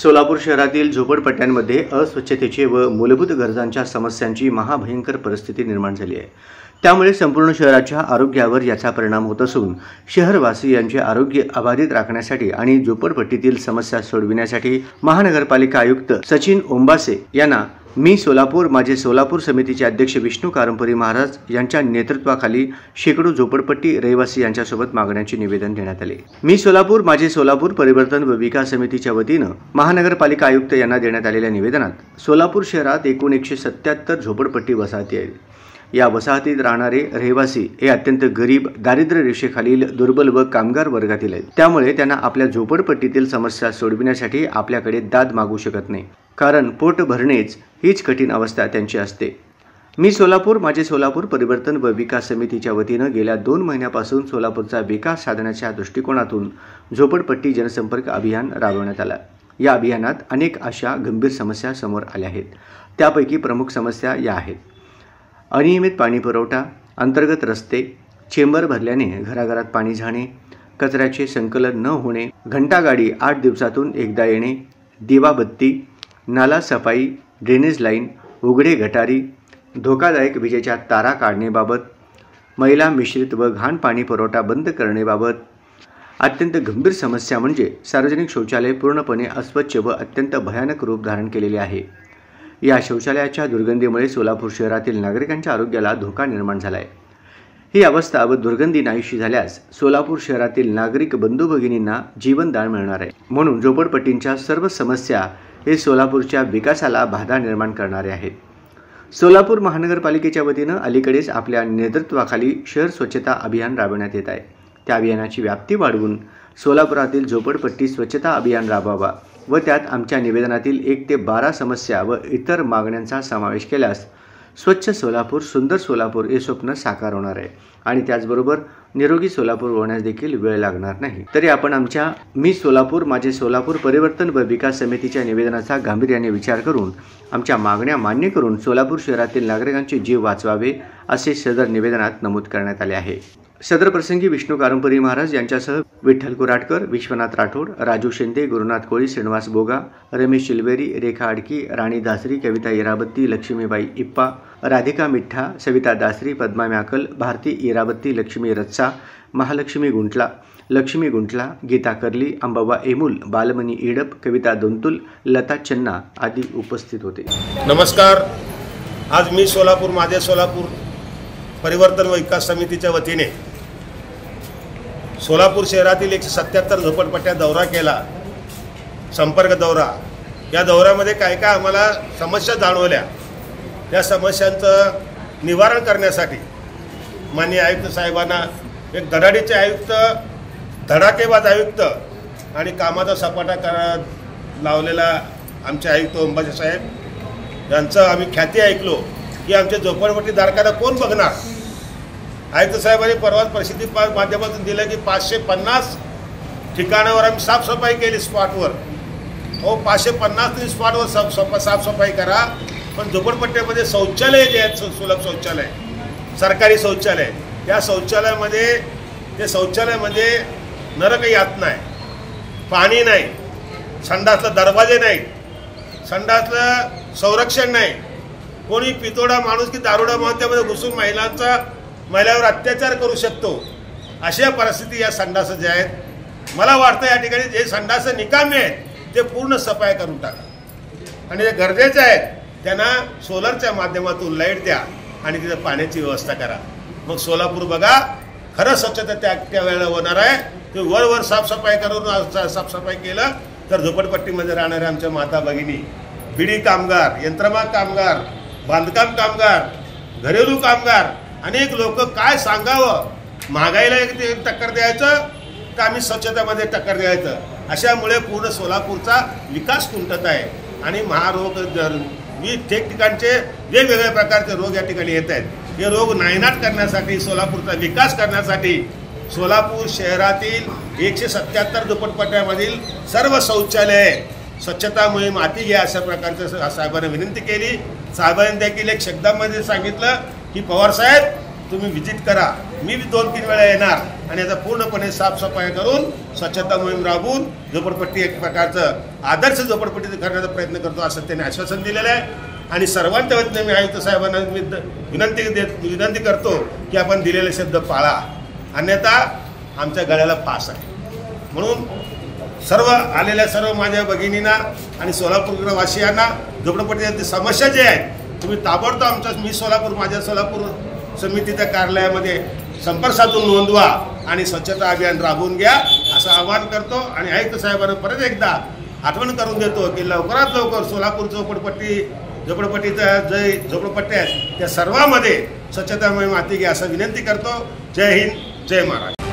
सोलापूर शहरातील झोपडपट्ट्यांमध्ये अस्वच्छतेचे व मूलभूत गरजांच्या समस्यांची महाभयंकर परिस्थिती निर्माण झाली आहे। त्यामुळे संपूर्ण शहराच्या आरोग्यावर याचा परिणाम होत असून शहरवासियांचे आरोग्य अबाधित राखण्यासाठी आणि झोपडपट्टीतील समस्या सोडविण्यासाठी महानगरपालिका आयुक्त सचिन ओंबासे यांना मी सोलापूर माझे सोलापूर समितीचे अध्यक्ष विष्णू कारंपुरी महाराज यांच्या नेतृत्वाखाली शेकडो झोपडपट्टी रहिवासी यांच्यासोबत मागण्यांचे निवेदन देण्यात आले। मी सोलापूर माझे सोलापूर परिवर्तन व विकास समितीच्या वतीने महानगरपालिका आयुक्त यांना देण्यात आलेल्या निवेदनात सोलापूर शहरात एकूण 177 झोपडपट्टी वसाहती आहेत। या वसाहतीत राहणारे रहिवासी हे अत्यंत गरीब, दारिद्र्य रेषेखालील दुर्बल व कामगार वर्गातील आहेत। त्यामुळे त्यांना आपल्या झोपडपट्टीतील समस्या सोडविण्यासाठी आपल्याकडे दाद मागू शकत नाही, कारण पोट भरणेच हीच कठीण अवस्था त्यांची असते। मी सोलापूर माझे सोलापूर परिवर्तन व विकास समितीच्या वतीने गेल्या 2 महिन्यापासून सोलापूरचा विकास साधण्याच्या दृष्टिकोनातून झोपडपट्टी जनसंपर्क अभियान राबवण्यात आला। या अभियानात अनेक अशा गंभीर समस्या समोर आल्या आहेत। त्यापैकी प्रमुख समस्या या आहेत: अनियमित पाणी पुरवठा, अंतर्गत रस्ते, चेंबर भरल्याने घराघरात पाणी जाणे, कचऱ्याचे संकलन न होणे, घंटागाडी 8 दिवसातून एकदा येणे, दिवाबत्ती, नाला सफाई, ड्रेनेज लाईन, उघडे गटारी, धोकादायक विजेच्या तारा काढण्याबाबत, मैला मिश्रित व घाण पाणी पुरवठा बंद करण्याबाबत। अत्यंत गंभीर समस्या म्हणजे सार्वजनिक शौचालय पूर्णपणे अस्वच्छ व अत्यंत भयानक रूप धारण केलेले आहे। या शौचालयाच्या दुर्गंधीमुळे सोलापूर शहरातील नागरिकांच्या आरोग्याला धोका निर्माण झाला आहे। ही अवस्था व दुर्गंधी नाहीशी झाल्यास सोलापूर शहरातील नागरिक बंधू भगिनींना जीवनदान मिळणार आहे। म्हणून झोपडपट्टींच्या सर्व समस्या हे सोलापूरच्या विकासाला बाधा निर्माण करणारे आहेत। सोलापूर महानगरपालिकेच्या वतीने अलीकडेच आपल्या नेतृत्वाखाली शहर स्वच्छता अभियान राबवण्यात येत आहे। त्या अभियानाची व्याप्ती वाढवून सोलापुरातील झोपडपट्टी स्वच्छता अभियान राबवावा व त्यात आमच्या निवेदनातील 1 ते 12 समस्या व इतर मागण्यांचा समावेश केल्यास स्वच्छ सोलापूर सुंदर सोलापूर हे स्वप्न साकार होणार आहे आणि त्याचबरोबर निरोगी सोलापूर होण्यास देखील वेळ लागणार नाही। तरी आपण आमच्या मी सोलापूर माझे सोलापूर परिवर्तन व विकास समितीच्या निवेदनाचा गांभीर्याने विचार करून आमच्या मागण्या मान्य करून सोलापूर शहरातील नागरिकांचे जीव वाचवावे असे सदर निवेदनात नमूद करण्यात आले आहे। सदर प्रसंगी विष्णू कारंपुरी महाराज यांच्यासह विठ्ठल कुराटकर, विश्वनाथ राठोड, राजू शिंदे, गुरुनाथ कोळी, श्रीनिवास बोगा, रमेश चिलवेरी, रेखा आडकी, राणी दासरी, कविता इराबत्ती, लक्ष्मीबाई इप्पा, राधिका मिठ्ठा, सविता दासरी, पद्मा म्याकल, भारती इराबत्ती, लक्ष्मी रच्चा, महालक्ष्मी गुंटला, लक्ष्मी गुंटला, गीता करली, अंबाबा एमुल, बालमणी इडप, कविता दोंतुल, लता चन्ना आदी उपस्थित होते। नमस्कार। आज मी सोलापूर माझे सोलापूर परिवर्तन व विकास समितीच्या वतीने सोलापूर शहरातील 177 झोपडपट्ट्या दौरा केला, संपर्क दौरा। या दौऱ्यामध्ये काय काय आम्हाला समस्या जाणवल्या, त्या समस्यांचं निवारण करण्यासाठी माननीय आयुक्त साहेबांना एक धडाडीचे आयुक्त, धडाकेबाज आयुक्त आणि कामाचा सपाटा लावलेला आमचे आयुक्त ओंबासे साहेब यांचं आम्ही ख्याती ऐकलो की आमच्या झोपडपट्टी धारकांना कोण बघणार। आयुक्त साहेबांनी परवाच प्रसिद्धी माध्यमातून दिलं की 550 ठिकाणावर आम्ही साफसफाई केली स्पॉटवर। हो, 550 स्पॉटवर साफसफाई करा, पण झोपडपट्ट्यामध्ये शौचालय जे आहेत, सुलभ शौचालय, सरकारी शौचालय, त्या शौचालयामध्ये नरक यातना आहे, पाणी नाही, संडासला दरवाजे नाही, संडासला संरक्षण नाही, कोणी पितोडा माणूस की दारुडा माणूस त्यामध्ये घुसून महिलावर अत्याचार करू शकतो। अशा परिस्थिती या संडास जे आहेत, मला वाटतं या ठिकाणी जे संडास निकामी आहेत ते पूर्ण सफाई करून टाका आणि जे गरजेचे आहेत त्यांना सोलरच्या माध्यमातून लाईट द्या आणि तिथे पाण्याची व्यवस्था करा। मग सोलापूर बघा खरं स्वच्छता त्या वेळेला होणार आहे। ते वर साफसफाई करून साफसफाई केलं तर झोपडपट्टीमध्ये राहणाऱ्या आमच्या माता भगिनी, बिडी कामगार, यंत्रमाग कामगार, बांधकाम कामगार, घरेलू कामगार, अनेक लोक काय सांगावं, महागाईला टक्कर द्यायचं का आम्ही स्वच्छतेमध्ये टक्कर द्यायचं, अशामुळे पूर्ण सोलापूरचा विकास खुंटत आहे आणि महारोग ठिकठिकाणचे वेगवेगळ्या प्रकारचे रोग या ठिकाणी येत आहेत। हे रोग नायनाट करण्यासाठी, सोलापूरचा विकास करण्यासाठी सोलापूर शहरातील 177 झोपडपट्ट्यामधील सर्व शौचालय स्वच्छता मोहीम हाती घ्या अशा प्रकारचं साहेबांना विनंती केली। साहेबांनी देखील एक शब्दामध्ये सांगितलं की पवार साहेब तुम्ही व्हिजिट करा, मी 2-3 वेळा येणार आणि याचा पूर्णपणे साफसफाई करून स्वच्छता मोहीम राबवून झोपडपट्टी एक प्रकारचं आदर्श झोपडपट्टी करण्याचा प्रयत्न करतो असं त्यांनी आश्वासन दिलेलं आहे। आणि सर्वांच्या वतीने मी आयुक्त साहेबांना विनंती करतो की आपण दिलेले शब्द पाळा, अन्यथा आमच्या गळ्याला फास आहे। म्हणून सर्व माझ्या भगिनींना आणि सोलापूरवासियांना झोपडपट्टीच्या समस्या जे आहेत तुम्ही ताबडतोब माझ्या सोलापूर समितीच्या कार्यालयामध्ये संपर्क साधून नोंदवा आणि स्वच्छता अभियान राबवून घ्या असं आवाहन करतो। आणि आयुक्त साहेबांना परत एकदा आठवण करून देतो की लवकरात लवकर सोलापूर झोपडपट्टीच्या जे झोपडपट्ट्या आहेत त्या सर्वांमध्ये स्वच्छता मोहीम हाती घ्या असं विनंती करतो। जय हिंद, जय महाराष्ट्र।